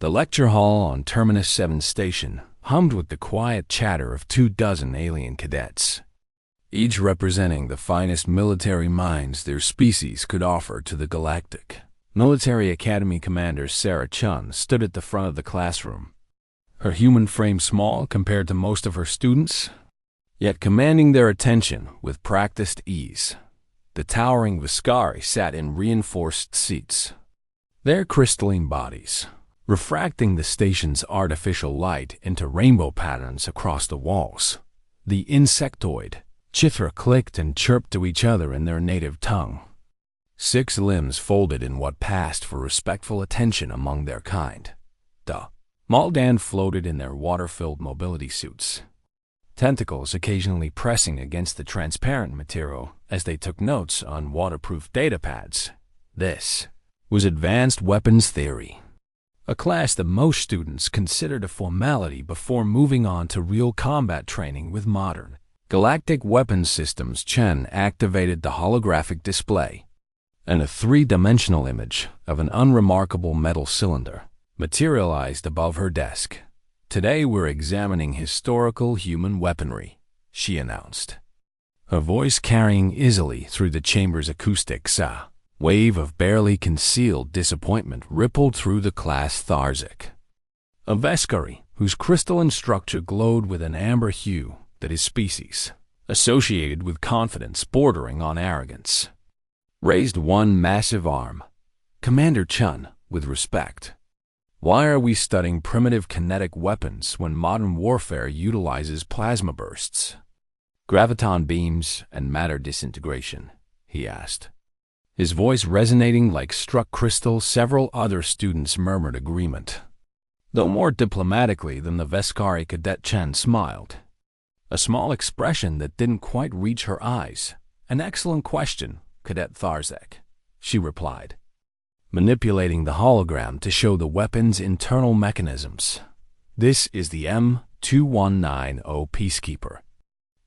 The lecture hall on Terminus 7 station hummed with the quiet chatter of 24 alien cadets, each representing the finest military minds their species could offer to the Galactic. Military Academy Commander Sarah Chun stood at the front of the classroom, her human frame small compared to most of her students, yet commanding their attention with practiced ease. The towering Viscari sat in reinforced seats, their crystalline bodies refracting the station's artificial light into rainbow patterns across the walls. The insectoid Chithra clicked and chirped to each other in their native tongue, 6 limbs folded in what passed for respectful attention among their kind. The Maldan floated in their water-filled mobility suits, tentacles occasionally pressing against the transparent material as they took notes on waterproof data pads. This was advanced weapons theory, a class that most students considered a formality before moving on to real combat training with modern galactic weapons systems. Chen activated the holographic display, and a 3-dimensional image of an unremarkable metal cylinder materialized above her desk. "Today we're examining historical human weaponry," she announced, her voice carrying easily through the chamber's acoustics. A wave of barely concealed disappointment rippled through the class. Tharzik, a Vescari whose crystalline structure glowed with an amber hue that his species associated with confidence bordering on arrogance, raised one massive arm. "Commander Chun, with respect, why are we studying primitive kinetic weapons when modern warfare utilizes plasma bursts, graviton beams, and matter disintegration?" he asked, his voice resonating like struck crystal. Several other students murmured agreement, though more diplomatically than the Vescari cadet. Chen smiled, a small expression that didn't quite reach her eyes. "An excellent question, Cadet Tharzek," she replied, manipulating the hologram to show the weapon's internal mechanisms. "This is the M2190 Peacekeeper,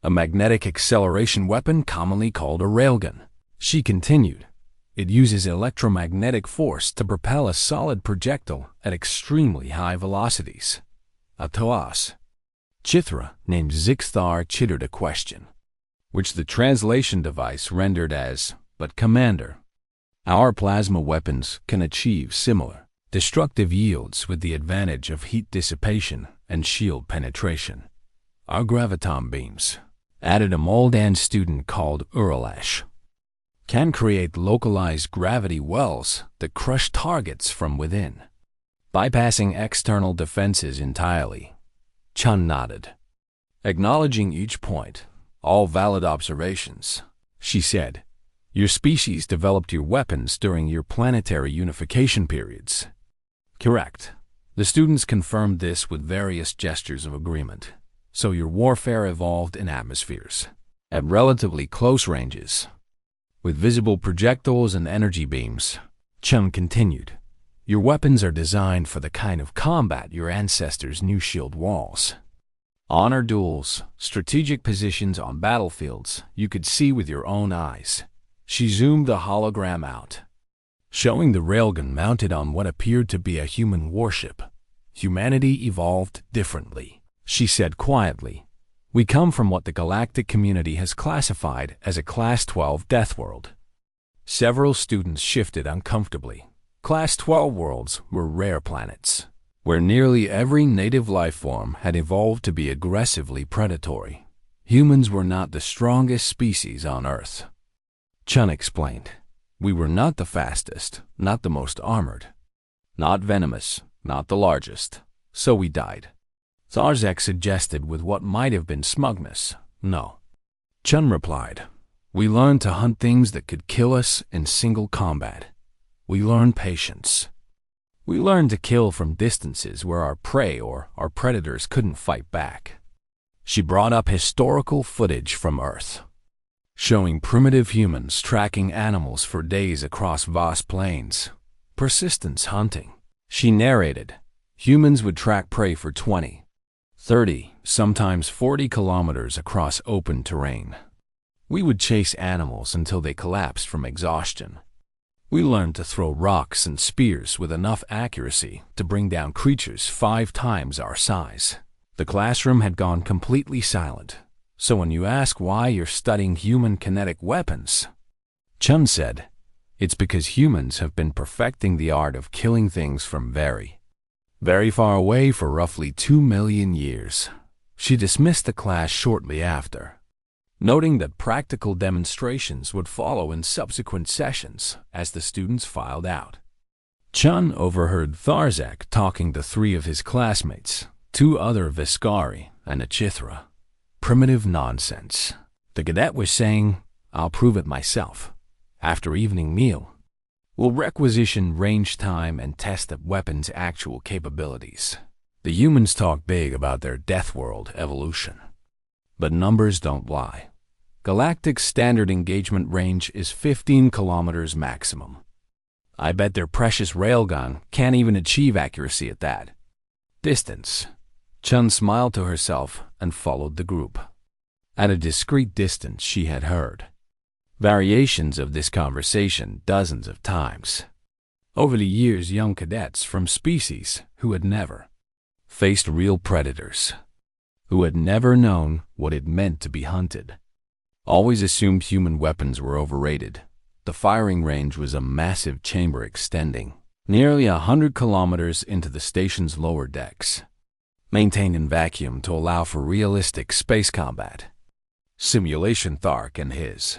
a magnetic acceleration weapon commonly called a railgun," she continued. "It uses electromagnetic force to propel a solid projectile at extremely high velocities." "Atoas," Chithra named Zixthar chittered a question, which the translation device rendered as, "But Commander, our plasma weapons can achieve similar destructive yields with the advantage of heat dissipation and shield penetration. Our graviton beams," added a Moldan student called Uralash, "can create localized gravity wells that crush targets from within, bypassing external defenses entirely." Chun nodded, acknowledging each point. "All valid observations," she said. "Your species developed your weapons during your planetary unification periods." "Correct." The students confirmed this with various gestures of agreement. "So your warfare evolved in atmospheres, at relatively close ranges, with visible projectiles and energy beams," Chun continued. "Your weapons are designed for the kind of combat your ancestors knew: shield walls, honor duels, strategic positions on battlefields you could see with your own eyes." She zoomed the hologram out, showing the railgun mounted on what appeared to be a human warship. "Humanity evolved differently," she said quietly. "We come from what the galactic community has classified as a Class 12 death world." Several students shifted uncomfortably. Class 12 worlds were rare planets, where nearly every native life form had evolved to be aggressively predatory. Humans were not the strongest species on Earth, Chun explained. "We were not the fastest, not the most armored, not venomous, not the largest, so we died." Tharzek suggested with what might have been smugness. "No," Chun replied. "We learned to hunt things that could kill us in single combat. We learned patience. We learned to kill from distances where our prey or our predators couldn't fight back." She brought up historical footage from Earth, showing primitive humans tracking animals for days across vast plains. Persistence hunting. She narrated, humans would track prey for 20, 30, sometimes 40 kilometers across open terrain. We would chase animals until they collapsed from exhaustion. We learned to throw rocks and spears with enough accuracy to bring down creatures 5 times our size. The classroom had gone completely silent, so when you ask why you're studying human kinetic weapons, Chun said, it's because humans have been perfecting the art of killing things from very, very far away for roughly 2 million years. She dismissed the class shortly after, noting that practical demonstrations would follow in subsequent sessions as the students filed out. Chun overheard Tharzak talking to 3 of his classmates, 2 other Viscari, and a Chithra. Primitive nonsense. The cadet was saying, I'll prove it myself. After evening meal, we'll requisition range time and test the weapon's actual capabilities. The humans talk big about their death world evolution, but numbers don't lie. Galactic's standard engagement range is 15 kilometers maximum. I bet their precious railgun can't even achieve accuracy at that distance. Chun smiled to herself and followed the group. At a discreet distance, she had heard variations of this conversation dozens of times. Over the years, young cadets from species who had never faced real predators, who had never known what it meant to be hunted, always assumed human weapons were overrated. The firing range was a massive chamber extending nearly 100 kilometers into the station's lower decks, maintained in vacuum to allow for realistic space combat. Simulation Thark and his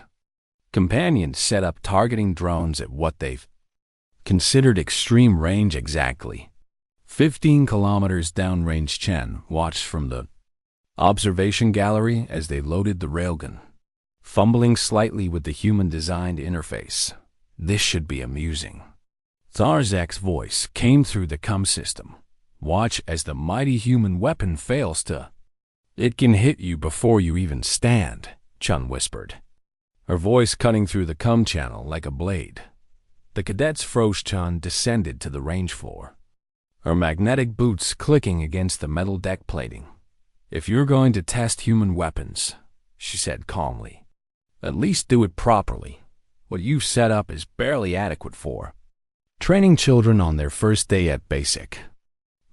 companions set up targeting drones at what they've considered extreme range exactly 15 kilometers downrange. Chen watched from the observation gallery as they loaded the railgun, fumbling slightly with the human-designed interface. This should be amusing. Tharzak's voice came through the comm system. Watch as the mighty human weapon fails to. It can hit you before you even stand, Chun whispered, her voice cutting through the comm channel like a blade. The cadets froze. Chun descended to the range floor, her magnetic boots clicking against the metal deck plating. If you're going to test human weapons, she said calmly, at least do it properly. What you've set up is barely adequate for training children on their first day at basic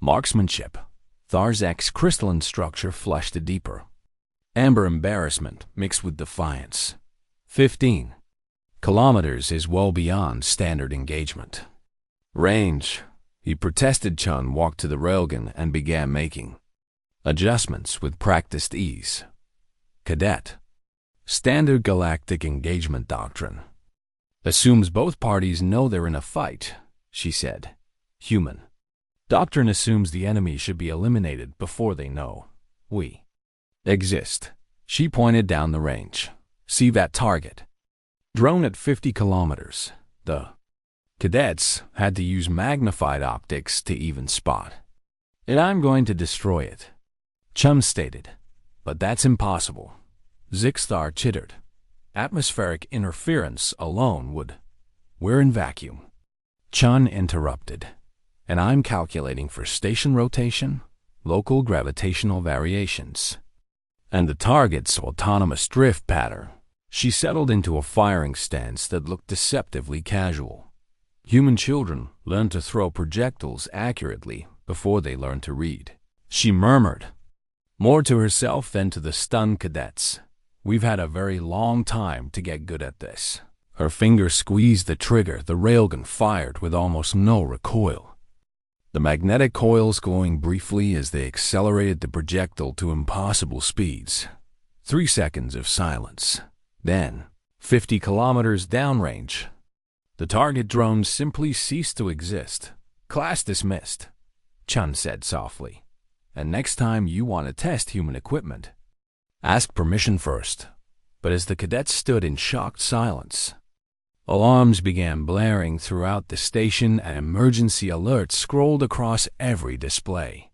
marksmanship. Tharzak's crystalline structure flushed a deeper amber embarrassment mixed with defiance. 15 kilometers is well beyond standard engagement range, he protested. Chun walked to the railgun and began making adjustments with practiced ease. Cadet, standard galactic engagement doctrine assumes both parties know they're in a fight, she said. Human doctrine assumes the enemy should be eliminated before they know we exist. She pointed down the range. See that target? Drone at 50 kilometers. The cadets had to use magnified optics to even spot it. I'm going to destroy it, Chum stated. But that's impossible. Zixthar chittered. Atmospheric interference alone would. We're in vacuum. Chun interrupted. And I'm calculating for station rotation, local gravitational variations, and the target's autonomous drift pattern. She settled into a firing stance that looked deceptively casual. Human children learn to throw projectiles accurately before they learn to read, she murmured, more to herself than to the stunned cadets. We've had a very long time to get good at this. Her finger squeezed the trigger. The railgun fired with almost no recoil, the magnetic coils glowing briefly as they accelerated the projectile to impossible speeds. 3 seconds of silence. Then, 50 kilometers downrange, the target drone simply ceased to exist. Class dismissed, Chun said softly. And next time you want to test human equipment, ask permission first. But as the cadets stood in shocked silence, alarms began blaring throughout the station and emergency alerts scrolled across every display.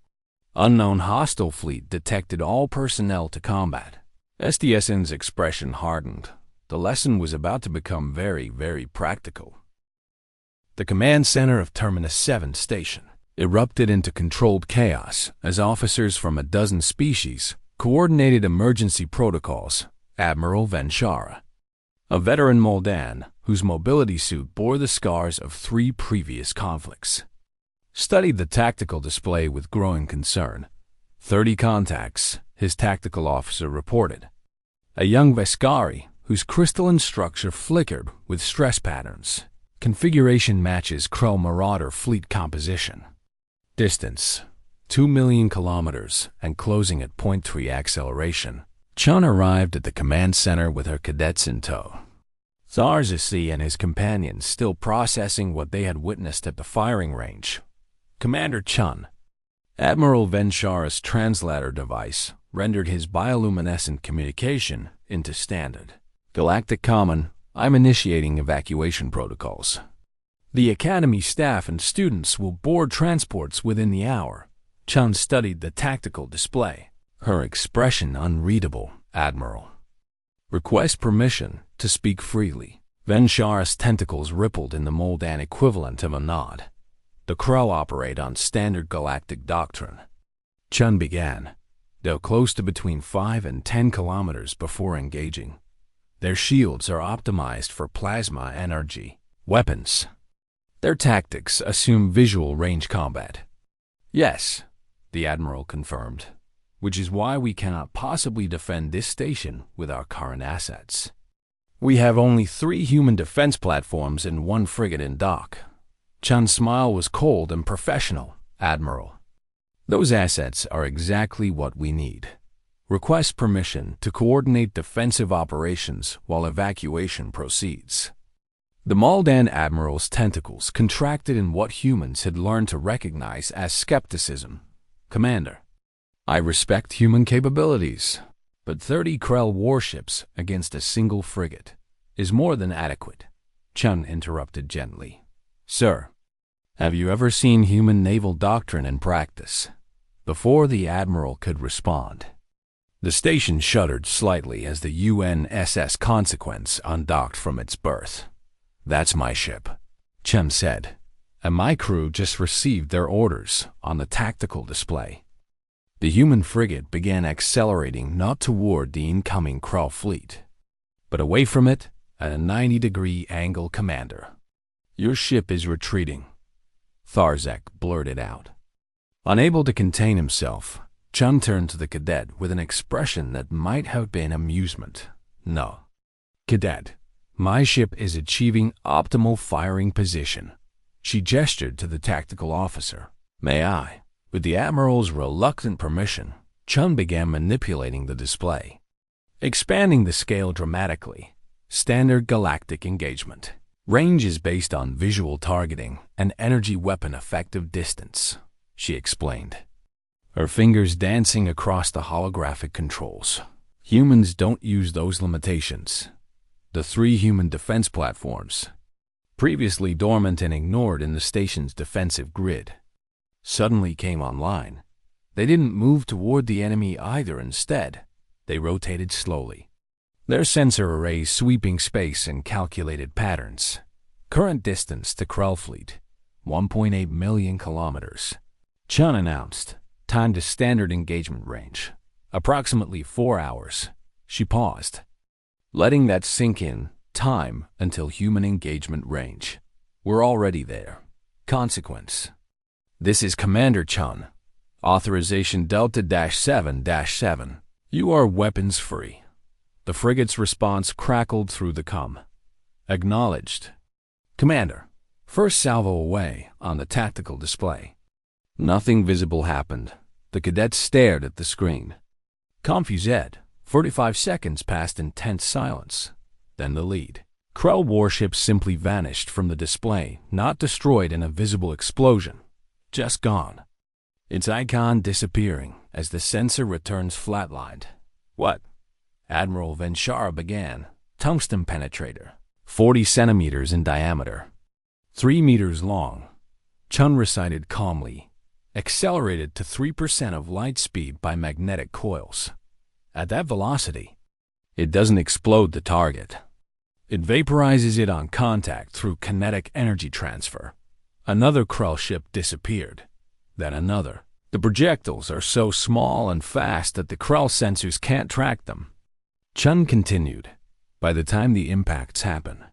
Unknown hostile fleet detected, all personnel to combat. SDSN's expression hardened. The lesson was about to become very, very practical. The command center of Terminus 7 station erupted into controlled chaos as officers from a dozen species coordinated emergency protocols. Admiral Venchara, a veteran Moldan whose mobility suit bore the scars of 3 previous conflicts, studied the tactical display with growing concern. 30 contacts, his tactical officer reported. A young Veskari whose crystalline structure flickered with stress patterns. Configuration matches Krell Marauder fleet composition. Distance, 2 million kilometers and closing at 0.3 acceleration. Chun arrived at the command center with her cadets in tow. Tharzasi and his companions still processing what they had witnessed at the firing range. Commander Chun. Admiral Venshara's translator device rendered his bioluminescent communication into standard. Galactic Common, I'm initiating evacuation protocols. The Academy staff and students will board transports within the hour. Chun studied the tactical display. Her expression unreadable, Admiral. Request permission to speak freely. Venshara's tentacles rippled in the Moldan equivalent of a nod. The Krell operate on standard galactic doctrine. Chun began. They'll close to between 5 and 10 kilometers before engaging. Their shields are optimized for plasma energy. Weapons. Their tactics assume visual range combat. Yes, the Admiral confirmed, which is why we cannot possibly defend this station with our current assets. We have only 3 human defense platforms and 1 frigate in dock. Chun's smile was cold and professional, Admiral. Those assets are exactly what we need. Request permission to coordinate defensive operations while evacuation proceeds. The Moldan Admiral's tentacles contracted in what humans had learned to recognize as skepticism. Commander, I respect human capabilities, but 30 Krell warships against a single frigate is more than adequate. Chun interrupted gently. Sir, have you ever seen human naval doctrine in practice? Before the Admiral could respond, the station shuddered slightly as the UNSS Consequence undocked from its berth. That's my ship, Chun said, and my crew just received their orders on the tactical display. The human frigate began accelerating not toward the incoming Krell fleet, but away from it at a 90-degree angle. Commander, your ship is retreating, Tharzek blurted out. Unable to contain himself, Chun turned to the cadet with an expression that might have been amusement. No. Cadet, my ship is achieving optimal firing position. She gestured to the tactical officer. May I? With the Admiral's reluctant permission, Chun began manipulating the display, expanding the scale dramatically. Standard galactic engagement. Range is based on visual targeting and energy weapon effective distance, she explained, her fingers dancing across the holographic controls. Humans don't use those limitations. The 3 human defense platforms, previously dormant and ignored in the station's defensive grid, suddenly came online. They didn't move toward the enemy either. Instead, they rotated slowly, their sensor arrays sweeping space in calculated patterns. Current distance to Krell fleet, 1.8 million kilometers. Chun announced. Time to standard engagement range, approximately 4 hours. She paused, letting that sink in. Time until human engagement range. We're already there. Consequence. This is Commander Chun. Authorization Delta-7-7. You are weapons free. The frigate's response crackled through the comm. Acknowledged. Commander, first salvo away on the tactical display. Nothing visible happened. The cadets stared at the screen. Confused, 45 seconds passed in tense silence. Then the lead. Krell warships simply vanished from the display, not destroyed in a visible explosion. Just gone. Its icon disappearing as the sensor returns flatlined. What? Admiral Venshara began. Tungsten penetrator. 40 centimeters in diameter. 3 meters long. Chun recited calmly. Accelerated to 3% of light speed by magnetic coils. At that velocity, it doesn't explode the target. It vaporizes it on contact through kinetic energy transfer. Another Krell ship disappeared. Then another. The projectiles are so small and fast that the Krell sensors can't track them. Chun continued. By the time the impacts happen,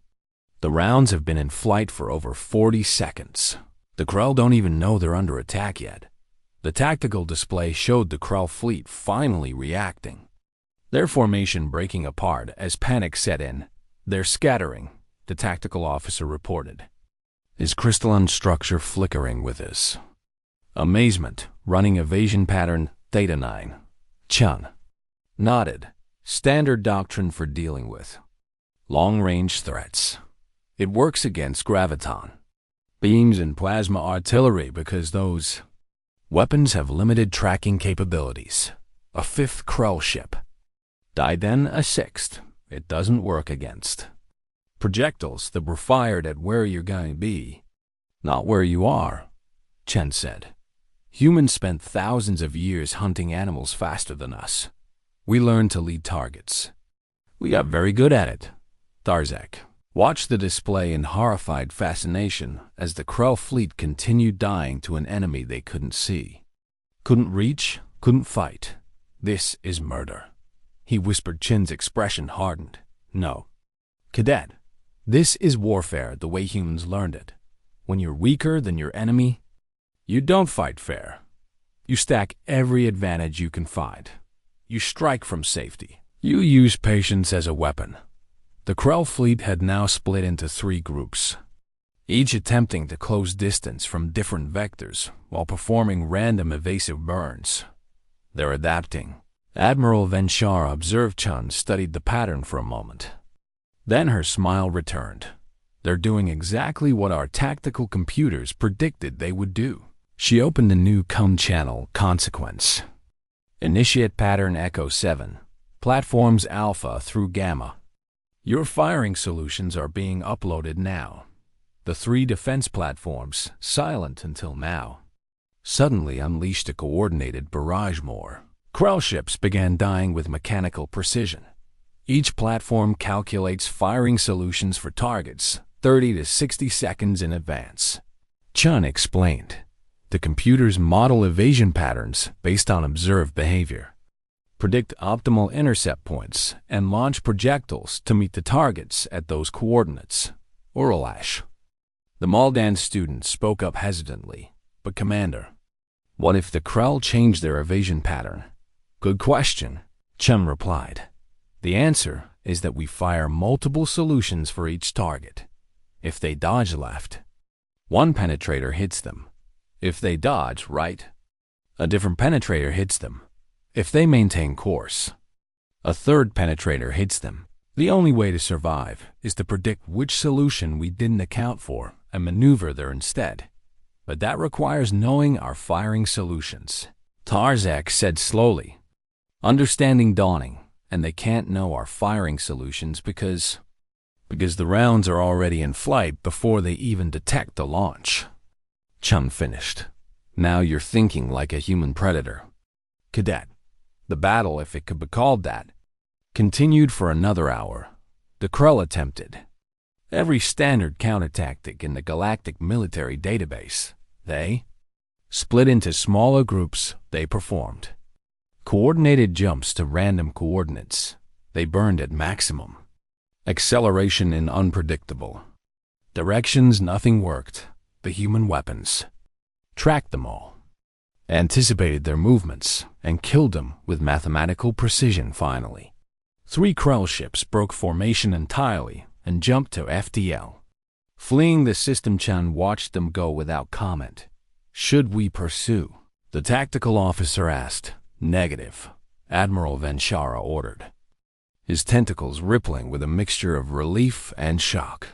the rounds have been in flight for over 40 seconds. The Krell don't even know they're under attack yet. The tactical display showed the Krell fleet finally reacting, their formation breaking apart as panic set in. They're scattering, the tactical officer reported, his crystalline structure flickering with his amazement. Running evasion pattern Theta 9. Chun nodded. Standard doctrine for dealing with long-range threats. It works against graviton, beams, and plasma artillery because those weapons have limited tracking capabilities. A fifth Krell ship died, then a sixth. It doesn't work against projectiles that were fired at where you're going to be, not where you are, Chen said. Humans spent thousands of years hunting animals faster than us. We learned to lead targets. We got very good at it. Tarzak watched the display in horrified fascination as the Krell fleet continued dying to an enemy they couldn't see, couldn't reach, couldn't fight. This is murder, he whispered. Chin's expression hardened. No, cadet. This is warfare the way humans learned it. When you're weaker than your enemy, you don't fight fair. You stack every advantage you can find. You strike from safety. You use patience as a weapon. The Krell fleet had now split into 3 groups, each attempting to close distance from different vectors while performing random evasive burns. They're adapting. Admiral Venchara observed. Chun studied the pattern for a moment. Then her smile returned. They're doing exactly what our tactical computers predicted they would do. She opened a new channel consequence. Initiate pattern Echo 7. Platforms Alpha through Gamma. Your firing solutions are being uploaded now. The 3 defense platforms, silent until now, suddenly unleashed a coordinated barrage. More Krell ships began dying with mechanical precision. Each platform calculates firing solutions for targets 30 to 60 seconds in advance. Chun explained. The computers model evasion patterns based on observed behavior, predict optimal intercept points, and launch projectiles to meet the targets at those coordinates. Uralash. The Maldan student spoke up hesitantly. But Commander, what if the Krell change their evasion pattern? Good question, Chun replied. The answer is that we fire multiple solutions for each target. If they dodge left, one penetrator hits them. If they dodge right, a different penetrator hits them. If they maintain course, a third penetrator hits them. The only way to survive is to predict which solution we didn't account for and maneuver there instead. But that requires knowing our firing solutions, Tarzak said slowly. Understanding dawning, and they can't know our firing solutions because the rounds are already in flight before they even detect the launch. Chun finished. Now you're thinking like a human predator. Cadet. The battle, if it could be called that, continued for another hour. The Krell attempted every standard counter-tactic in the Galactic military database. They split into smaller groups. They performed coordinated jumps to random coordinates. They burned at maximum acceleration in unpredictable directions. Nothing worked. The human weapons tracked them all, anticipated their movements, and killed them with mathematical precision. Finally, 3 Krell ships broke formation entirely and jumped to FTL. Fleeing the system, Chun watched them go without comment. Should we pursue? The tactical officer asked. Negative, Admiral Venchara ordered, his tentacles rippling with a mixture of relief and shock.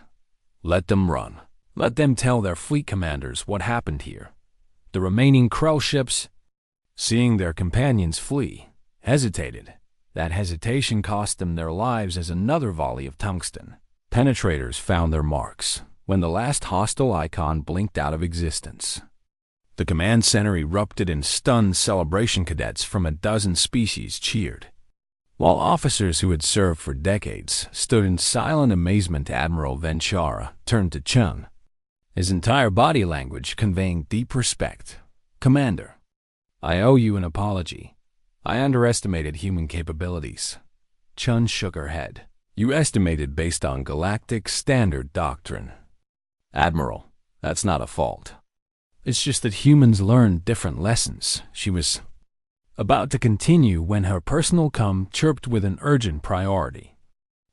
Let them run. Let them tell their fleet commanders what happened here. The remaining Krell ships, seeing their companions flee, hesitated. That hesitation cost them their lives as another volley of tungsten penetrators found their marks when the last hostile icon blinked out of existence. The command center erupted in stunned celebration. Cadets from a dozen species cheered, while officers who had served for decades stood in silent amazement. Admiral Venchara turned to Chun, his entire body language conveying deep respect. Commander, I owe you an apology. I underestimated human capabilities. Chun shook her head. You estimated based on Galactic Standard Doctrine. Admiral, that's not a fault. It's just that humans learn different lessons. She was about to continue when her personal comm chirped with an urgent priority.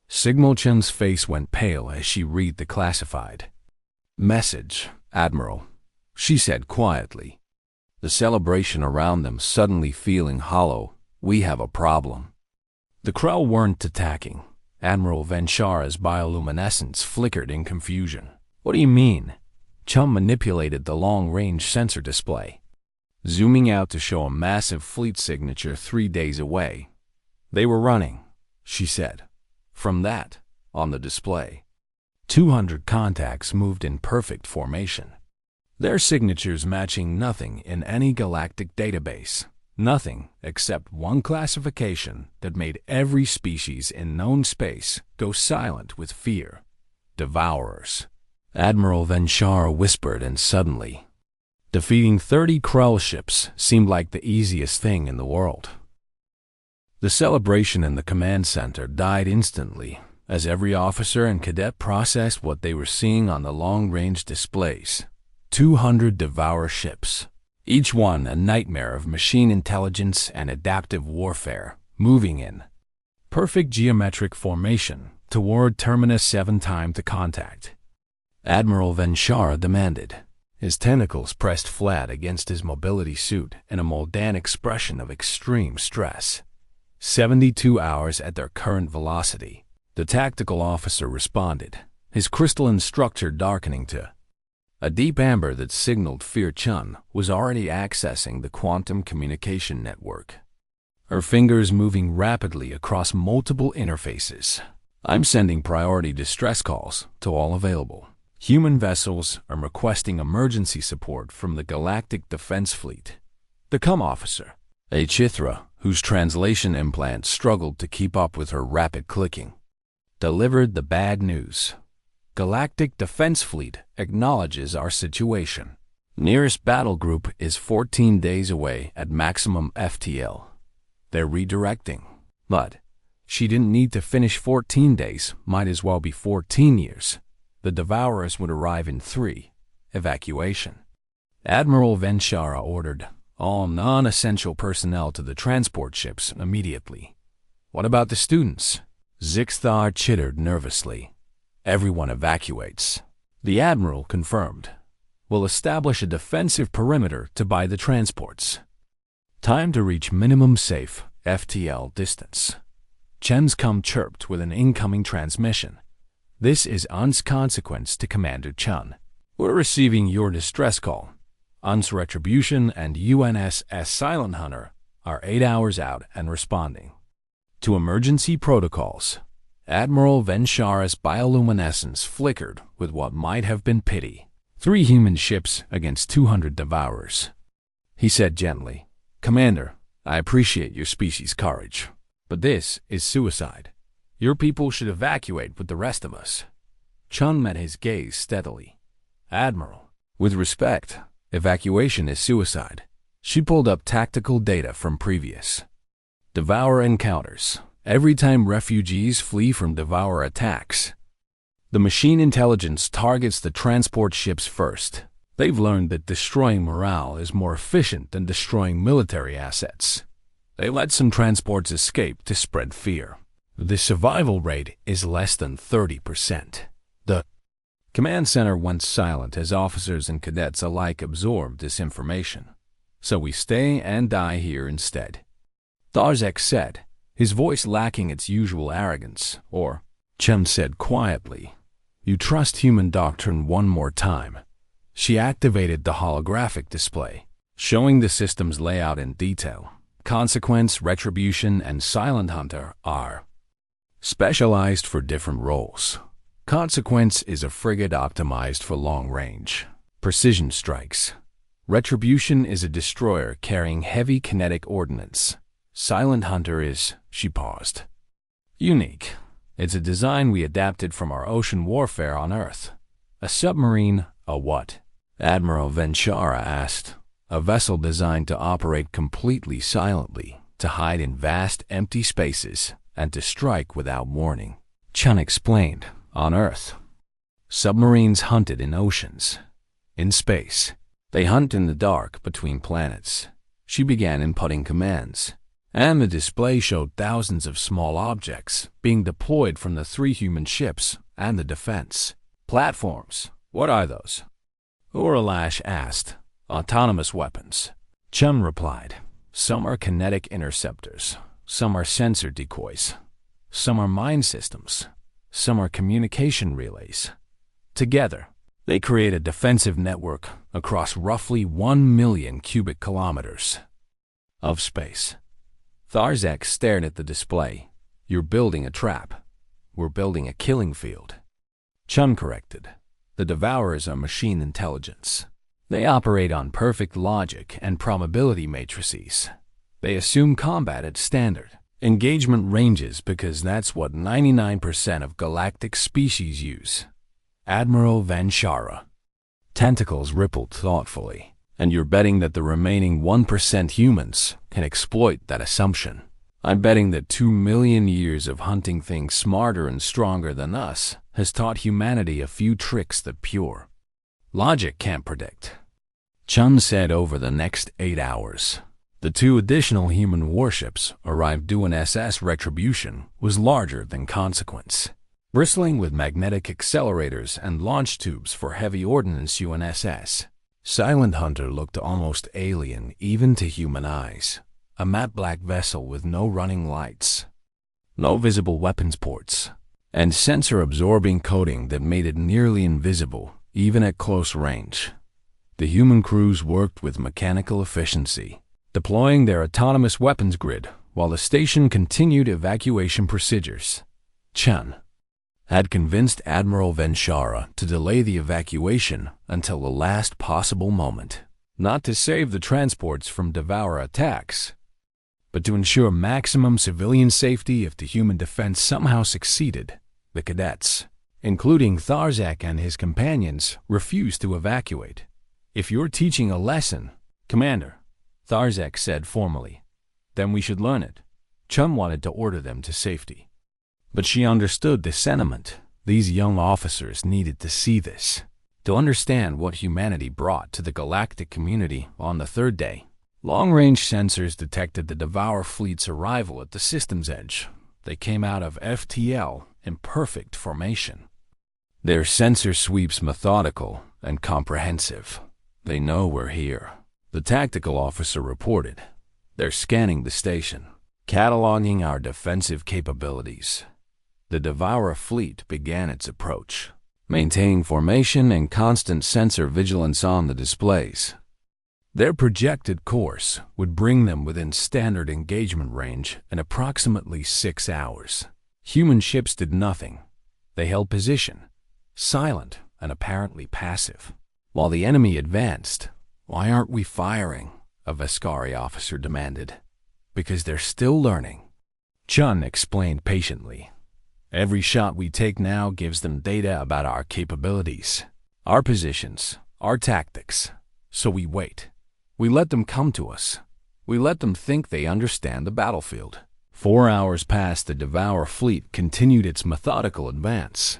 Signal Chen's face went pale as she read the classified message. Admiral, she said quietly, the celebration around them suddenly feeling hollow. We have a problem. The Krell weren't attacking. Admiral Venshara's bioluminescence flickered in confusion. What do you mean? Chum manipulated the long-range sensor display, zooming out to show a massive fleet signature 3 days away. They were running, she said. From that, on the display, 200 contacts moved in perfect formation. Their signatures matching nothing in any galactic database. Nothing except one classification that made every species in known space go silent with fear. Devourers. Admiral Venshara whispered, and suddenly, defeating 30 Krell ships seemed like the easiest thing in the world. The celebration in the command center died instantly as every officer and cadet processed what they were seeing on the long-range displays. 200 Devourer ships, each one a nightmare of machine intelligence and adaptive warfare, moving in perfect geometric formation toward Terminus 7 time to contact. Admiral Venshara demanded, his tentacles pressed flat against his mobility suit in a Moldan expression of extreme stress. 72 hours at their current velocity. The tactical officer responded, his crystalline structure darkening to a deep amber that signaled Fear Chun was already accessing the quantum communication network. Her fingers moving rapidly across multiple interfaces. I'm sending priority distress calls to all available human vessels. I'm requesting emergency support from the Galactic Defense Fleet. The comm officer, a Chithra, whose translation implant struggled to keep up with her rapid clicking, delivered the bad news. Galactic Defense Fleet acknowledges our situation. Nearest battle group is 14 days away at maximum FTL. They're redirecting. But she didn't need to finish 14 days, might as well be 14 years. The Devourers would arrive in 3. Evacuation. Admiral Venshara ordered all non-essential personnel to the transport ships immediately. What about the students? Zixthar chittered nervously. Everyone evacuates. The Admiral confirmed. We'll establish a defensive perimeter to buy the transports. Time to reach minimum safe FTL distance. Chen's comm chirped with an incoming transmission. This is UN's consequence to Commander Chun. We're receiving your distress call. UN's Retribution and UNSS Silent Hunter are 8 hours out and responding. To emergency protocols. Admiral Venshara's bioluminescence flickered with what might have been pity. 3 human ships against 200 Devourers. He said gently, Commander, I appreciate your species' courage, but this is suicide. Your people should evacuate with the rest of us. Chun met his gaze steadily. Admiral, with respect, evacuation is suicide. She pulled up tactical data from previous Devourer encounters. Every time refugees flee from Devourer attacks, the machine intelligence targets the transport ships first. They've learned that destroying morale is more efficient than destroying military assets. They let some transports escape to spread fear. The survival rate is less than 30%. The command center went silent as officers and cadets alike absorbed this information. So we stay and die here instead. Tharzek said, his voice lacking its usual arrogance, or, Chem said quietly, you trust human doctrine one more time. She activated the holographic display, showing the system's layout in detail. Consequence, Retribution, and Silent Hunter are specialized for different roles. Consequence is a frigate optimized for long-range precision strikes. Retribution is a destroyer carrying heavy kinetic ordnance. Silent Hunter is, she paused, unique. It's a design we adapted from our ocean warfare on Earth. A submarine, a what? Admiral Venshara asked. A vessel designed to operate completely silently, to hide in vast empty spaces, and to strike without warning. Chun explained. On Earth, submarines hunted in oceans. In space, they hunt in the dark between planets. She began inputting commands, and the display showed thousands of small objects being deployed from the 3 human ships and the defense platforms. What are those? Uralash asked. Autonomous weapons. Chun replied. Some are kinetic interceptors. Some are sensor decoys. Some are mine systems. Some are communication relays. Together, they create a defensive network across roughly 1 million cubic kilometers of space. Tharzak stared at the display. You're building a trap. We're building a killing field. Chun corrected. The Devourers are machine intelligence. They operate on perfect logic and probability matrices. They assume combat at standard engagement ranges because that's what 99% of galactic species use. Admiral Vanshara. Tentacles rippled thoughtfully. And you're betting that the remaining 1% humans can exploit that assumption. I'm betting that 2 million years of hunting things smarter and stronger than us has taught humanity a few tricks that pure logic can't predict. Chun said over the next 8 hours, the 2 additional human warships arrived due an SS Retribution was larger than Consequence, bristling with magnetic accelerators and launch tubes for heavy ordnance UNSS. Silent Hunter looked almost alien even to human eyes. A matte black vessel with no running lights, no visible weapons ports, and sensor-absorbing coating that made it nearly invisible even at close range. The human crews worked with mechanical efficiency, deploying their autonomous weapons grid while the station continued evacuation procedures. Chun had convinced Admiral Vanshara to delay the evacuation until the last possible moment, not to save the transports from Devourer attacks, but to ensure maximum civilian safety if the human defense somehow succeeded. The cadets, including Tharzak and his companions, refused to evacuate. If you're teaching a lesson, Commander, Tharzak said formally, then we should learn it. Chun wanted to order them to safety. But she understood the sentiment. These young officers needed to see this, to understand what humanity brought to the galactic community on the 3rd day. Long-range sensors detected the Devourer fleet's arrival at the system's edge. They came out of FTL in perfect formation. Their sensor sweeps methodical and comprehensive. They know we're here. The tactical officer reported. They're scanning the station, cataloging our defensive capabilities. The Devourer fleet began its approach, maintaining formation and constant sensor vigilance on the displays. Their projected course would bring them within standard engagement range in approximately 6 hours. Human ships did nothing. They held position, silent and apparently passive. While the enemy advanced, why aren't we firing? A Veskari officer demanded. Because they're still learning. Chun explained patiently. Every shot we take now gives them data about our capabilities, our positions, our tactics. So we wait. We let them come to us. We let them think they understand the battlefield. 4 hours passed. The Devourer fleet continued its methodical advance,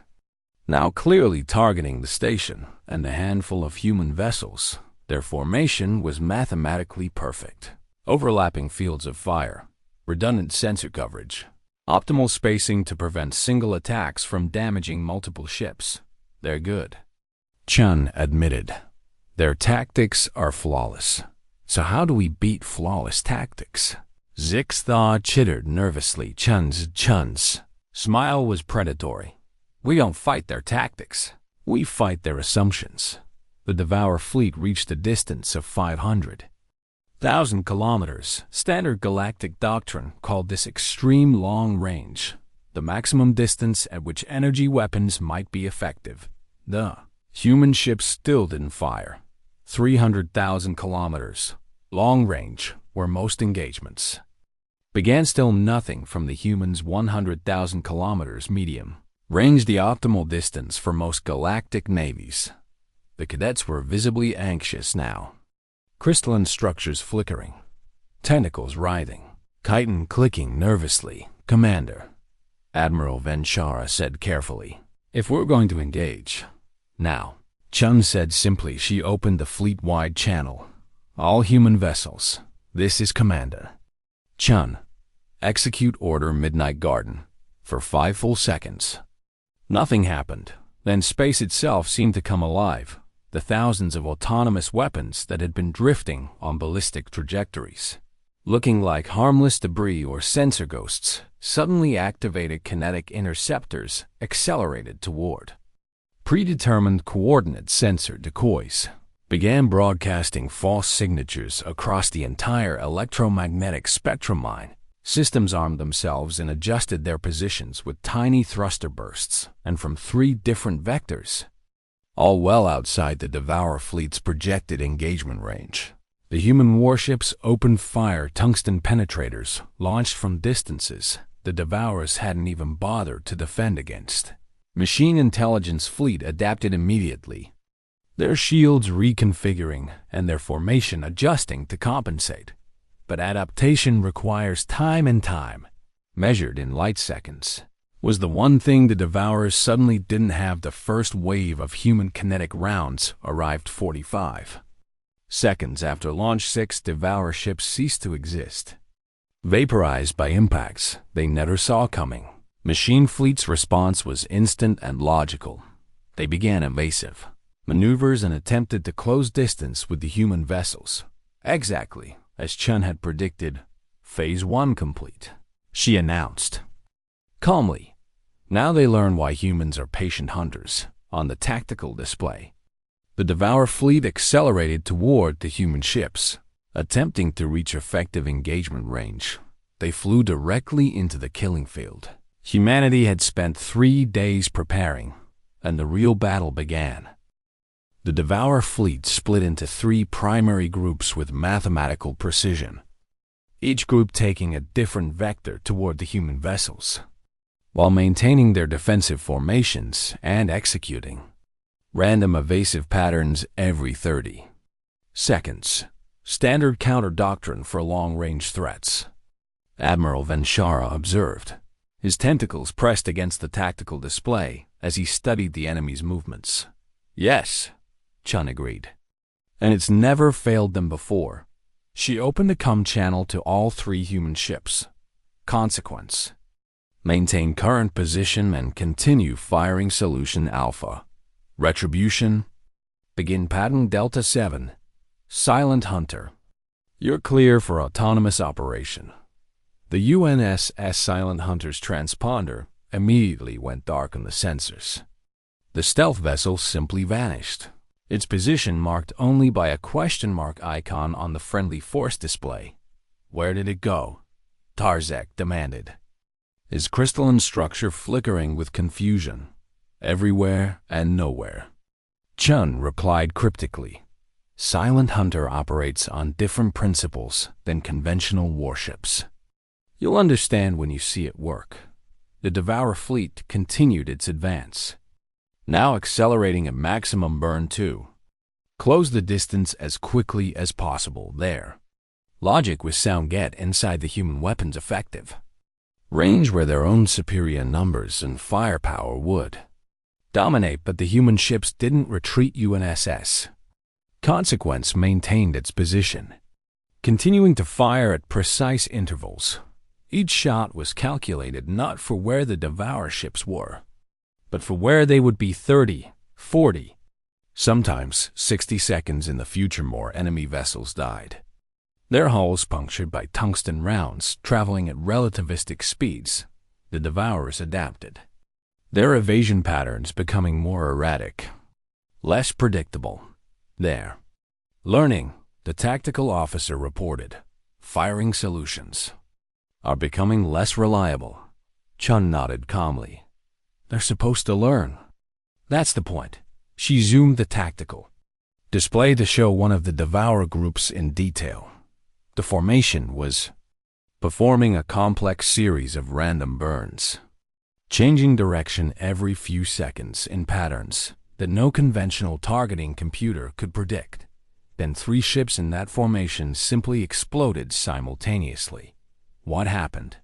now clearly targeting the station and a handful of human vessels. Their formation was mathematically perfect. Overlapping fields of fire, redundant sensor coverage, optimal spacing to prevent single attacks from damaging multiple ships. They're good. Chun admitted. Their tactics are flawless. So how do we beat flawless tactics? Zixthaw chittered nervously. Chun's smile was predatory. We don't fight their tactics. We fight their assumptions. The Devourer fleet reached a distance of 500,000 kilometers. Standard galactic doctrine called this extreme long range, the maximum distance at which energy weapons might be effective. The human ships still didn't fire. 300,000 kilometers. Long range, where most engagements began. Still nothing from the humans. 100,000 kilometers medium range, the optimal distance for most galactic navies. The cadets were visibly anxious now. Crystalline structures flickering, tentacles writhing, chitin clicking nervously. Commander, Admiral Venchara said carefully. If we're going to engage. Now, Chun said simply. She opened the fleet-wide channel. All human vessels. This is Commander. Chun. Execute Order Midnight Garden. For 5 full seconds. Nothing happened. Then space itself seemed to come alive. The thousands of autonomous weapons that had been drifting on ballistic trajectories, looking like harmless debris or sensor ghosts, suddenly activated kinetic interceptors accelerated toward. Predetermined coordinate sensor decoys began broadcasting false signatures across the entire electromagnetic spectrum line. Systems armed themselves and adjusted their positions with tiny thruster bursts and from 3 different vectors, all well outside the Devourer fleet's projected engagement range. The human warships opened fire tungsten penetrators launched from distances the Devourers hadn't even bothered to defend against. Machine intelligence fleet adapted immediately, their shields reconfiguring and their formation adjusting to compensate. But adaptation requires time, and time, measured in light seconds, was the one thing the Devourers suddenly didn't have. The first wave of human kinetic rounds arrived 45 seconds after launch. 6 Devourer ships ceased to exist, vaporized by impacts they never saw coming. Machine fleet's response was instant and logical. They began evasive maneuvers and attempted to close distance with the human vessels. Exactly as Chun had predicted. Phase 1 complete, she announced calmly. Now they learn why humans are patient hunters. On the tactical display, the Devourer fleet accelerated toward the human ships, attempting to reach effective engagement range. They flew directly into the killing field. Humanity had spent 3 days preparing, and the real battle began. The Devourer fleet split into 3 primary groups with mathematical precision, each group taking a different vector toward the human vessels, while maintaining their defensive formations and executing random evasive patterns every 30 seconds. Standard counter doctrine for long-range threats, Admiral Venchara observed. His tentacles pressed against the tactical display as he studied the enemy's movements. Yes, Chun agreed. And it's never failed them before. She opened a comm channel to all 3 human ships. Consequence: maintain current position and continue firing solution Alpha. Retribution: begin pattern Delta 7. Silent Hunter. You're clear for autonomous operation. The UNSS Silent Hunter's transponder immediately went dark on the sensors. The stealth vessel simply vanished, its position marked only by a question mark icon on the friendly force display. Where did it go? Tarzek demanded, his crystalline structure flickering with confusion. Everywhere and nowhere. Chun replied cryptically. Silent Hunter operates on different principles than conventional warships. You'll understand when you see it work. The Devourer fleet continued its advance, now accelerating at maximum burn 2. Close the distance as quickly as possible there. Logic with sound. Get inside the human weapons effective range where their own superior numbers and firepower would dominate, but the human ships didn't retreat. UNSS Consequence maintained its position, continuing to fire at precise intervals. Each shot was calculated not for where the Devourer ships were, but for where they would be 30, 40, sometimes 60 seconds in the future. More enemy vessels died, their hulls punctured by tungsten rounds traveling at relativistic speeds. The Devourers adapted, their evasion patterns becoming more erratic, less predictable. There. Learning, the tactical officer reported. Firing solutions are becoming less reliable. Chun nodded calmly. They're supposed to learn. That's the point. She zoomed the tactical display to show one of the Devourer groups in detail. The formation was performing a complex series of random burns, changing direction every few seconds in patterns that no conventional targeting computer could predict. Then 3 ships in that formation simply exploded simultaneously. What happened?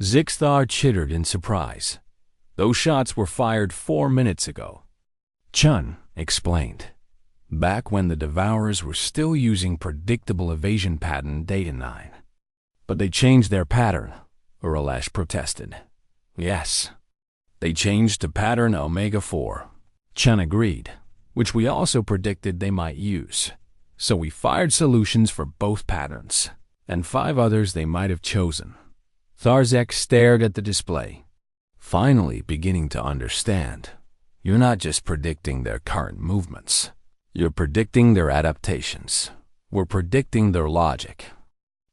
Zixthar chittered in surprise. Those shots were fired 4 minutes ago. Chun explained. Back when the Devourers were still using predictable evasion pattern Data 9. But they changed their pattern, Uralesh protested. Yes. They changed to pattern Omega 4. Chun agreed, which we also predicted they might use. So we fired solutions for both patterns, and 5 others they might have chosen. Tharzek stared at the display, finally beginning to understand. You're not just predicting their current movements. You're predicting their adaptations. We're predicting their logic.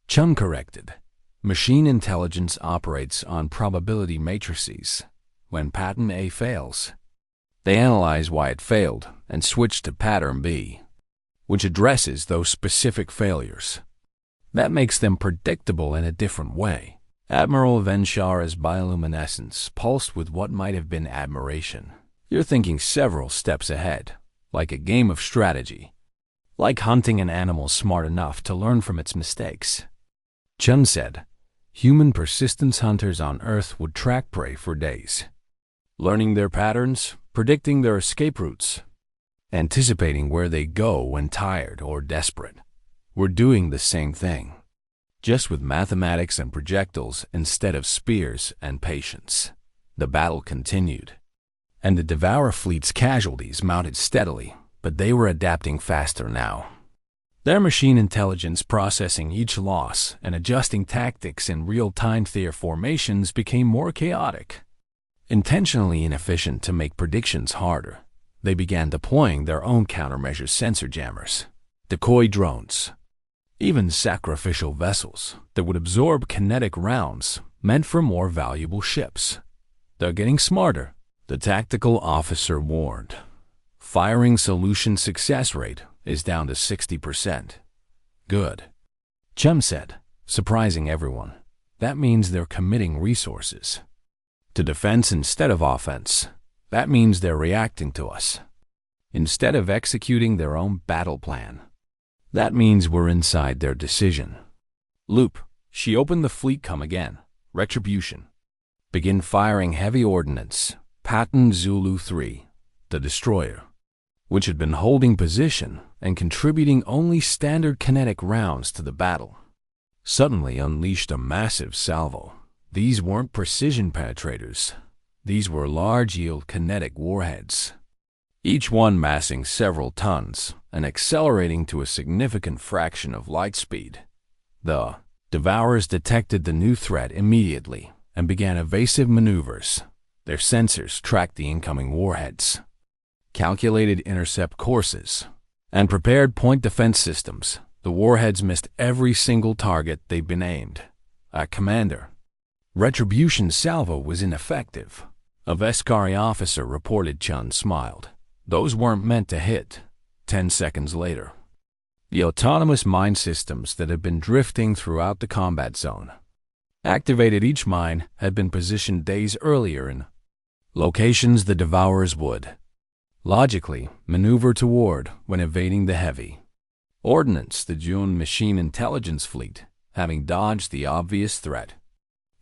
Chun corrected. Machine intelligence operates on probability matrices. When pattern A fails, they analyze why it failed and switch to pattern B, which addresses those specific failures. That makes them predictable in a different way. Admiral Venshara's bioluminescence pulsed with what might have been admiration. You're thinking several steps ahead, like a game of strategy, like hunting an animal smart enough to learn from its mistakes. Chun said, human persistence hunters on Earth would track prey for days, learning their patterns, predicting their escape routes, anticipating where they go when tired or desperate. We're doing the same thing, just with mathematics and projectiles instead of spears and patience. The battle continued, and the Devourer fleet's casualties mounted steadily, but they were adapting faster now. Their machine intelligence processing each loss and adjusting tactics in real-time theater formations became more chaotic. Intentionally inefficient to make predictions harder, they began deploying their own countermeasure sensor jammers, decoy drones, even sacrificial vessels that would absorb kinetic rounds meant for more valuable ships. They're getting smarter, the tactical officer warned. Firing solution success rate is down to 60%. Good. Chum said, surprising everyone. That means they're committing resources to defense instead of offense. That means they're reacting to us instead of executing their own battle plan. That means we're inside their decision. Loop, she opened the fleet. Come again. Retribution. Begin firing heavy ordnance. Pattern Zulu 3, the destroyer, which had been holding position and contributing only standard kinetic rounds to the battle, suddenly unleashed a massive salvo. These weren't precision penetrators. These were large-yield kinetic warheads, each one massing several tons and accelerating to a significant fraction of light speed. The Devourers detected the new threat immediately and began evasive maneuvers. Their sensors tracked the incoming warheads, calculated intercept courses, and prepared point defense systems. The warheads missed every single target they'd been aimed at. Commander, retribution salvo was ineffective. A Veskari officer reported. Chun smiled. Those weren't meant to hit. 10 seconds later, the autonomous mine systems that had been drifting throughout the combat zone activated. Each mine had been positioned days earlier in locations the Devourers would logically maneuver toward when evading the heavy ordnance. The June machine intelligence fleet, having dodged the obvious threat,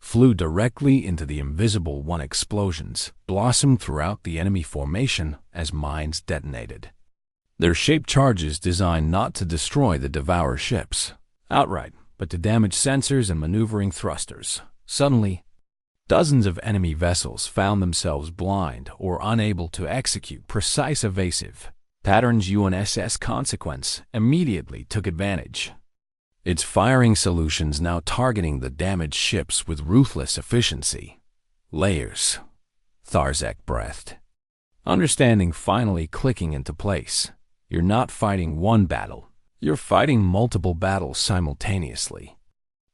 flew directly into the invisible one. Explosions blossomed throughout the enemy formation as mines detonated, their shaped charges designed not to destroy the Devourer ships outright, but to damage sensors and maneuvering thrusters. Suddenly, dozens of enemy vessels found themselves blind or unable to execute precise evasive patterns. UNSS Consequence immediately took advantage, its firing solutions now targeting the damaged ships with ruthless efficiency. Layers, Tharzek breathed, understanding finally clicking into place. You're not fighting one battle. You're fighting multiple battles simultaneously,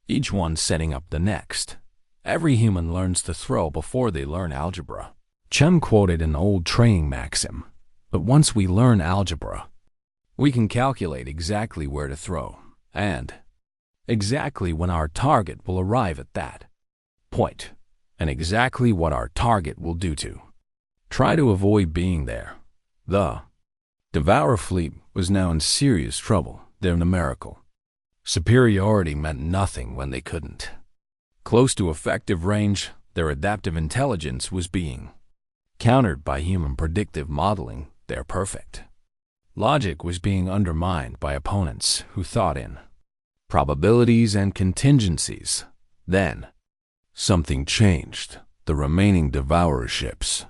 each one setting up the next. Every human learns to throw before they learn algebra. Chum quoted an old training maxim, but once we learn algebra, we can calculate exactly where to throw and exactly when our target will arrive at that point, and exactly what our target will do to try to avoid being there. The Devourer fleet was now in serious trouble. Their numerical superiority meant nothing when they couldn't Close to effective range, their adaptive intelligence was being countered by human predictive modeling. They're perfect. Logic was being undermined by opponents who thought in probabilities and contingencies. Then, something changed. The remaining Devourer ships,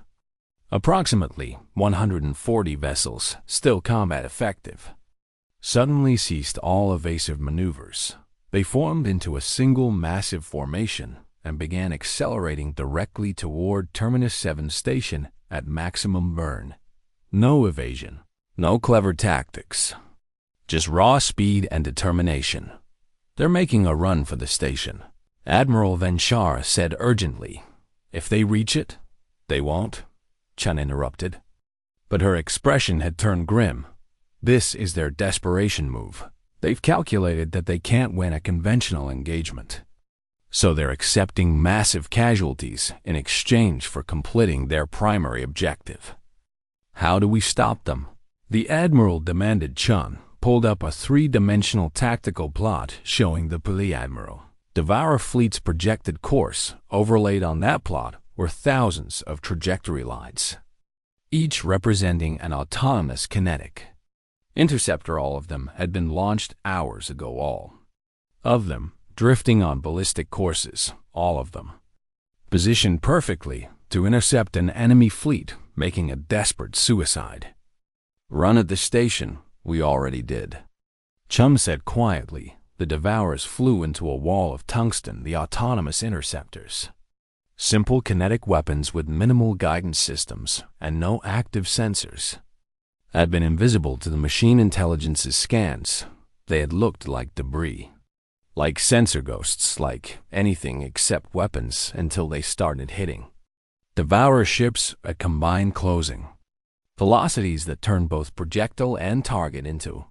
approximately 140 vessels, still combat effective, suddenly ceased all evasive maneuvers. They formed into a single massive formation and began accelerating directly toward Terminus 7 station at maximum burn. No evasion, no clever tactics, just raw speed and determination. They're making a run for the station, Admiral Venchar said urgently. If they reach it, they won't, Chun interrupted. But her expression had turned grim. This is their desperation move. They've calculated that they can't win a conventional engagement, so they're accepting massive casualties in exchange for completing their primary objective. How do we stop them? The Admiral demanded. Chun pulled up a three-dimensional tactical plot showing the Admiral Devourer fleet's projected course. Overlaid on that plot were thousands of trajectory lines, each representing an autonomous kinetic interceptor. All of them had been launched hours ago, all of them drifting on ballistic courses, all of them positioned perfectly to intercept an enemy fleet making a desperate suicide run at the station. We already did, Chum said quietly. The Devourers flew into a wall of tungsten, the autonomous interceptors. Simple kinetic weapons with minimal guidance systems and no active sensors had been invisible to the machine intelligence's scans. They had looked like debris, like sensor ghosts, like anything except weapons until they started hitting Devourer ships at combined closing velocities that turned both projectile and target into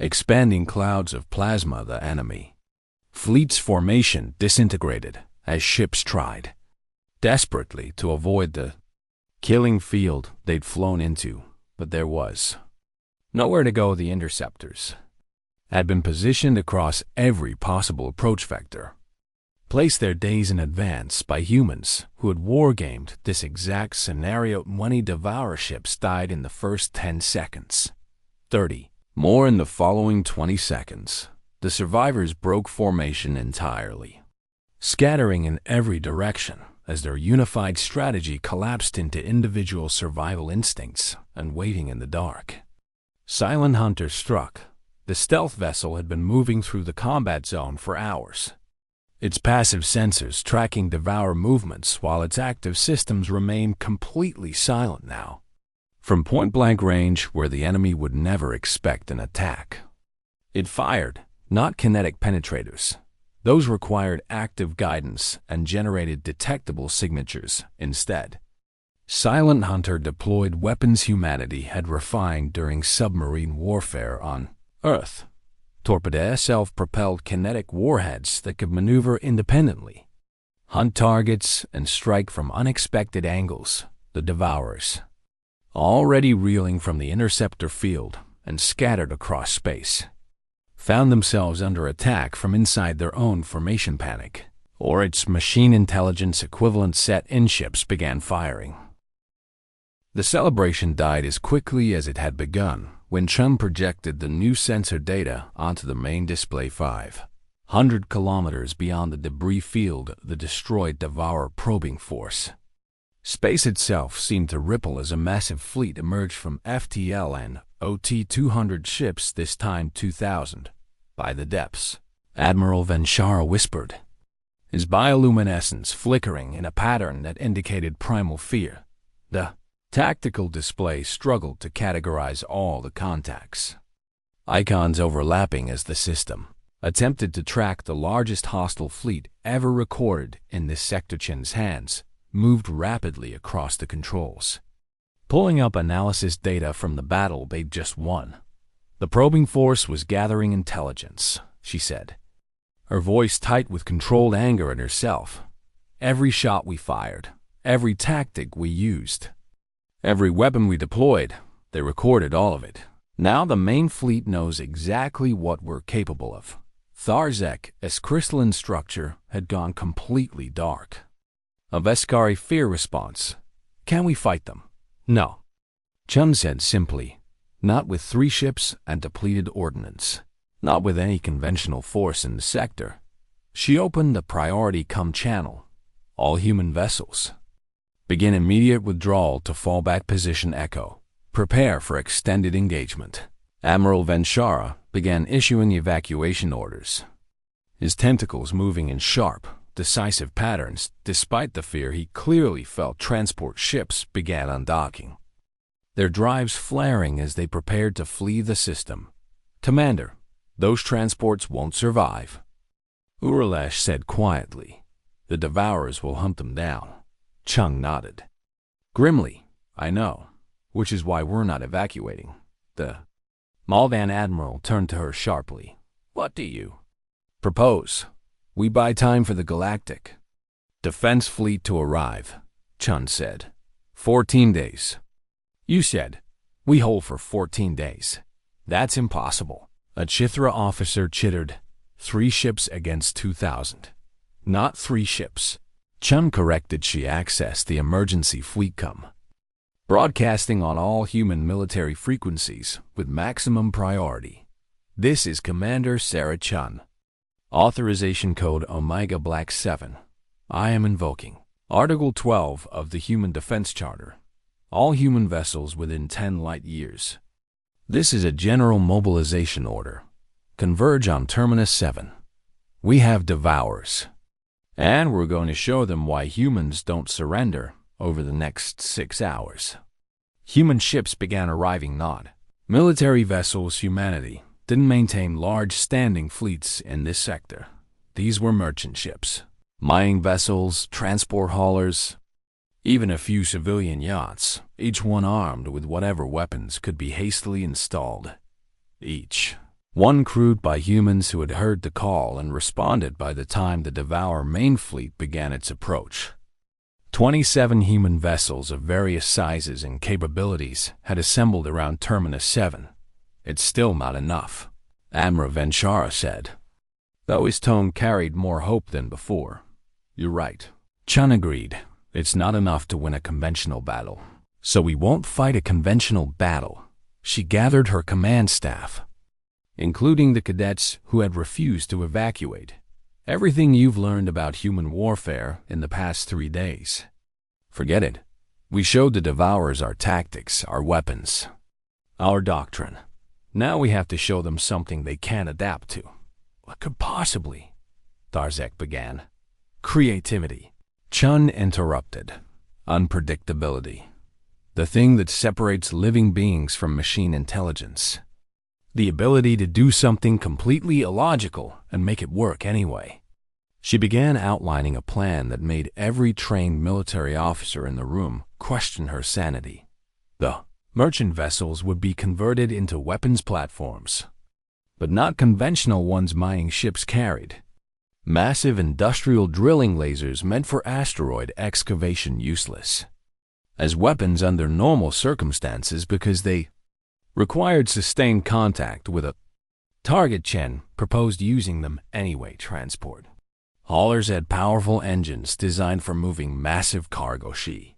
expanding clouds of plasma. The enemy fleet's formation disintegrated as ships tried desperately to avoid the killing field they'd flown into, but there was nowhere to go. The interceptors had been positioned across every possible approach vector, placed there days in advance by humans who had wargamed this exact scenario. 20 Devourer ships died in the first 10 seconds, 30 more in the following 20 seconds. The survivors broke formation entirely, scattering in every direction as their unified strategy collapsed into individual survival instincts and waiting in the dark. Silent Hunter struck. The stealth vessel had been moving through the combat zone for hours, its passive sensors tracking Devourer movements while its active systems remained completely silent now. From point-blank range, where the enemy would never expect an attack, it fired, not kinetic penetrators. Those required active guidance and generated detectable signatures instead. Silent Hunter deployed weapons humanity had refined during submarine warfare on Earth. Torpedo self-propelled kinetic warheads that could maneuver independently, hunt targets, and strike from unexpected angles. The Devourers, already reeling from the interceptor field and scattered across space, found themselves under attack from inside their own formation. Panic, or its machine intelligence equivalent set-in ships, began firing. The celebration died as quickly as it had begun when Chun projected the new sensor data onto the main display. 500 kilometers beyond the debris field, the destroyed Devourer probing force. Space itself seemed to ripple as a massive fleet emerged from FTL and OT-200 ships, this time 2,000. By the depths, Admiral Venchar whispered, his bioluminescence flickering in a pattern that indicated primal fear. The tactical display struggled to categorize all the contacts, icons overlapping as the system attempted to track the largest hostile fleet ever recorded in this sector. Chin's hands moved rapidly across the controls, pulling up analysis data from the battle they'd just won. The probing force was gathering intelligence, she said, her voice tight with controlled anger at herself. Every shot we fired, every tactic we used, every weapon we deployed, they recorded all of it. Now the main fleet knows exactly what we're capable of. Tharzek's crystalline structure had gone completely dark. A Veskari fear response. Can we fight them? No. Chun said simply, not with 3 ships and depleted ordnance. Not with any conventional force in the sector. She opened the priority come channel. All human vessels. Begin immediate withdrawal to fallback position Echo. Prepare for extended engagement. Admiral Venshara began issuing evacuation orders. His tentacles moving in sharp, decisive patterns, despite the fear he clearly felt. Transport ships began undocking, their drives flaring as they prepared to flee the system. Commander, those transports won't survive. Uralesh said quietly. The Devourers will hunt them down. Chung nodded. Grimly, I know, which is why we're not evacuating. The Malvan Admiral turned to her sharply. What do you propose? We buy time for the Galactic Defense Fleet to arrive, Chun said. 14 days. You said, we hold for 14 days. That's impossible. A Chithra officer chittered. 3 ships against 2,000. Not 3 ships. Chun corrected. She accessed the emergency fleet broadcasting on all human military frequencies with maximum priority. This is Commander Sarah Chun. Authorization code Omega Black 7. I am invoking Article 12 of the Human Defense Charter. All human vessels within 10 light years. This is a general mobilization order. Converge on Terminus 7. We have Devourers. And we're going to show them why humans don't surrender over the next 6 hours. Human ships began arriving. Not military vessels. Humanity didn't maintain large standing fleets in this sector. These were merchant ships, mining vessels, transport haulers, even a few civilian yachts, each one armed with whatever weapons could be hastily installed. Each one crewed by humans who had heard the call and responded by the time the Devour main fleet began its approach. 27 human vessels of various sizes and capabilities had assembled around Terminus 7. It's still not enough, Admiral Venshara said, though his tone carried more hope than before. You're right. Chun agreed. It's not enough to win a conventional battle. So we won't fight a conventional battle. She gathered her command staff, including the cadets who had refused to evacuate. Everything you've learned about human warfare in the past 3 days. Forget it. We showed the Devourers our tactics, our weapons, our doctrine. Now we have to show them something they can't adapt to. What could possibly? Tharzek began. Creativity. Chun interrupted. Unpredictability. The thing that separates living beings from machine intelligence. The ability to do something completely illogical and make it work anyway. She began outlining a plan that made every trained military officer in the room question her sanity. The merchant vessels would be converted into weapons platforms, but not conventional ones mining ships carried. Massive industrial drilling lasers meant for asteroid excavation useless as weapons under normal circumstances because they required sustained contact with a target. Chen proposed using them anyway. Transport haulers had powerful engines designed for moving massive cargo. She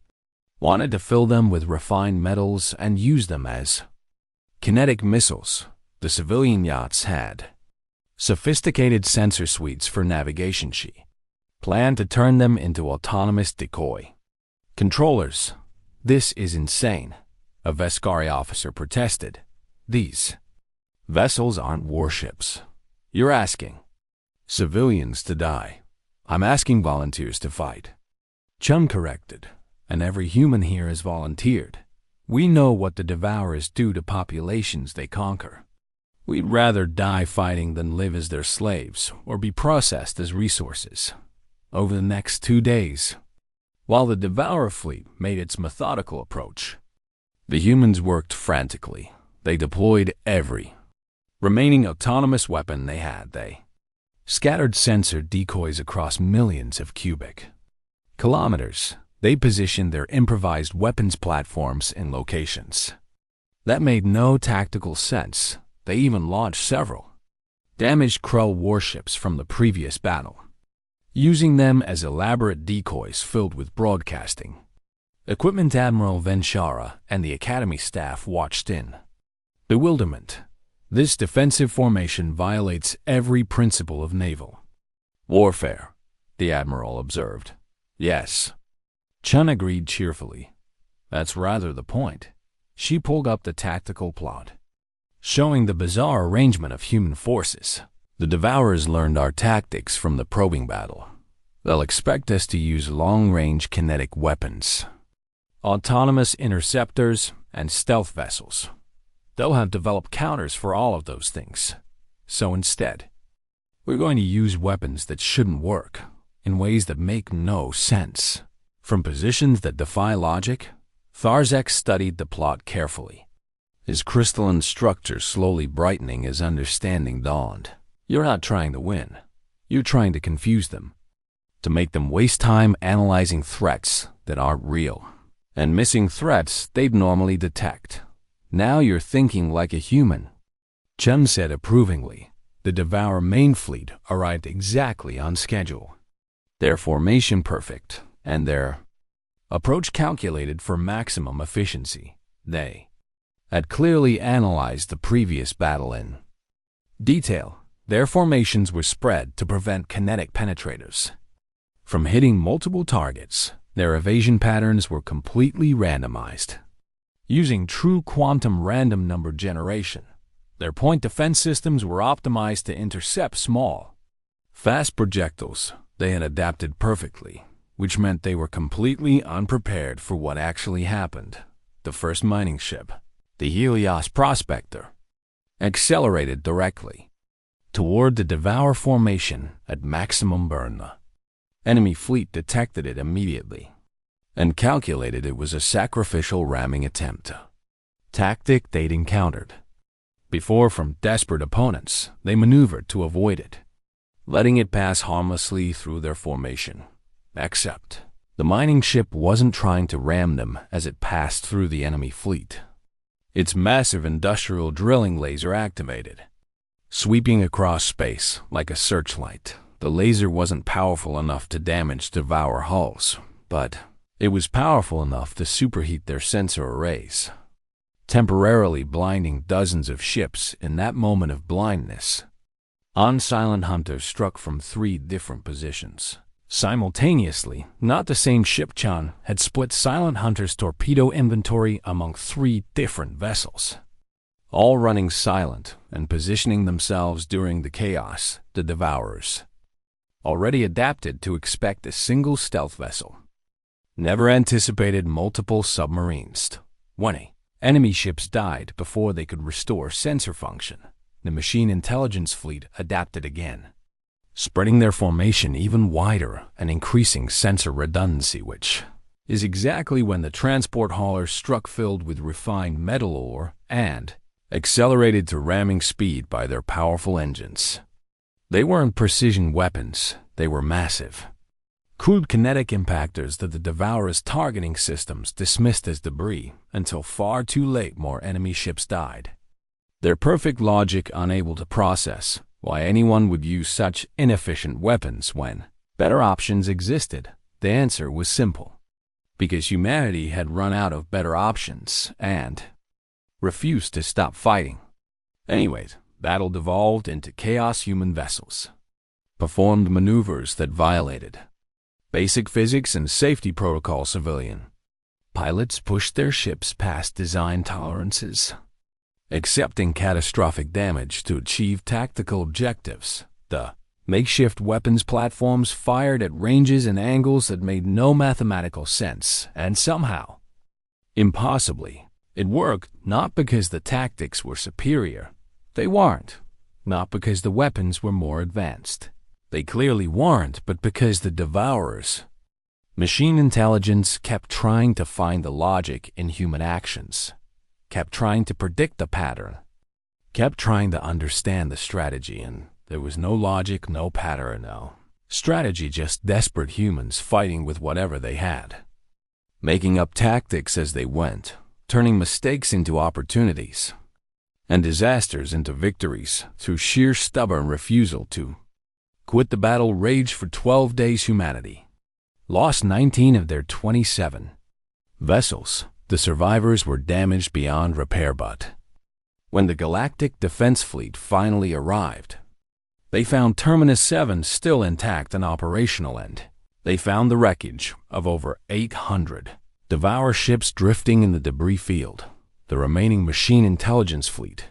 wanted to fill them with refined metals and use them as kinetic missiles. The civilian yachts had sophisticated sensor suites for navigation. She planned to turn them into autonomous decoy controllers. This is insane, a Veskari officer protested. These vessels aren't warships. You're asking civilians to die. I'm asking volunteers to fight. Chun corrected, and every human here has volunteered. We know what the Devourers do to populations they conquer. We'd rather die fighting than live as their slaves or be processed as resources. Over the next 2 days, while the Devourer fleet made its methodical approach, the humans worked frantically. They deployed every remaining autonomous weapon they had. They scattered sensor decoys across millions of cubic kilometers. They positioned their improvised weapons platforms in locations that made no tactical sense. They even launched several damaged Krull warships from the previous battle, using them as elaborate decoys filled with broadcasting. Equipment Admiral Venchara and the Academy staff watched in bewilderment. This defensive formation violates every principle of naval warfare, the Admiral observed. Yes. Chun agreed cheerfully. That's rather the point. She pulled up the tactical plot, showing the bizarre arrangement of human forces. The Devourers learned our tactics from the probing battle. They'll expect us to use long-range kinetic weapons, autonomous interceptors, and stealth vessels. They'll have developed counters for all of those things. So instead, we're going to use weapons that shouldn't work, in ways that make no sense. From positions that defy logic, Tharzek studied the plot carefully, his crystalline structure slowly brightening as understanding dawned. You're not trying to win. You're trying to confuse them, to make them waste time analyzing threats that aren't real, and missing threats they'd normally detect. Now you're thinking like a human. Chun said approvingly. The Devourer main fleet arrived exactly on schedule. Their formation perfect, and their approach calculated for maximum efficiency. They had clearly analyzed the previous battle in detail. Their formations were spread to prevent kinetic penetrators from hitting multiple targets. Their evasion patterns were completely randomized, using true quantum random number generation. Their point defense systems were optimized to intercept small, fast projectiles. They had adapted perfectly, which meant they were completely unprepared for what actually happened. The first mining ship, the Helios Prospector, accelerated directly toward the Devour formation at maximum burn. The enemy fleet detected it immediately and calculated it was a sacrificial ramming attempt, tactic they'd encountered before from desperate opponents. They maneuvered to avoid it, letting it pass harmlessly through their formation. Except, the mining ship wasn't trying to ram them as it passed through the enemy fleet. Its massive industrial drilling laser activated, sweeping across space like a searchlight. The laser wasn't powerful enough to damage Devour hulls, but it was powerful enough to superheat their sensor arrays, temporarily blinding dozens of ships. In that moment of blindness, Silent Hunters struck from 3 different positions. Simultaneously, not the same ship. Chun had split Silent Hunter's torpedo inventory among 3 different vessels, all running silent and positioning themselves during the chaos. The Devourers, already adapted to expect a single stealth vessel, never anticipated multiple submarines. 20 enemy ships died before they could restore sensor function. The machine intelligence fleet adapted again, spreading their formation even wider and increasing sensor redundancy, which is exactly when the transport hauler struck, filled with refined metal ore and accelerated to ramming speed by their powerful engines. They weren't precision weapons, they were massive, crude kinetic impactors that the Devourer's targeting systems dismissed as debris until far too late more enemy ships died. Their perfect logic unable to process why anyone would use such inefficient weapons when better options existed. The answer was simple: because humanity had run out of better options and refused to stop fighting. Anyways, battle devolved into chaos. Human vessels performed maneuvers that violated basic physics and safety protocol. Civilian pilots pushed their ships past design tolerances, accepting catastrophic damage to achieve tactical objectives. The makeshift weapons platforms fired at ranges and angles that made no mathematical sense, and somehow, impossibly, it worked. Not because the tactics were superior. They weren't. Not because the weapons were more advanced. They clearly weren't, but because the Devourers' machine intelligence kept trying to find the logic in human actions, kept trying to predict the pattern, kept trying to understand the strategy, and there was no logic, no pattern, no strategy, just desperate humans fighting with whatever they had, making up tactics as they went, turning mistakes into opportunities, and disasters into victories through sheer stubborn refusal to quit the battle raged for 12 days. Humanity lost 19 of their 27 vessels. The survivors were damaged beyond repair, but when the Galactic Defense Fleet finally arrived, they found Terminus 7 still intact and operational, and they found the wreckage of over 800 Devour ships drifting in the debris field. The remaining machine intelligence fleet,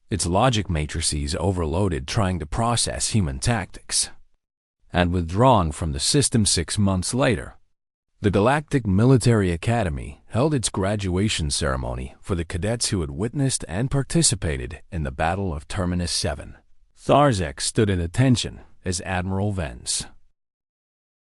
its logic matrices overloaded trying to process human tactics, and withdrawn from the system 6 months later. The Galactic Military Academy held its graduation ceremony for the cadets who had witnessed and participated in the Battle of Terminus 7. Tharzek stood at attention as Admiral Vence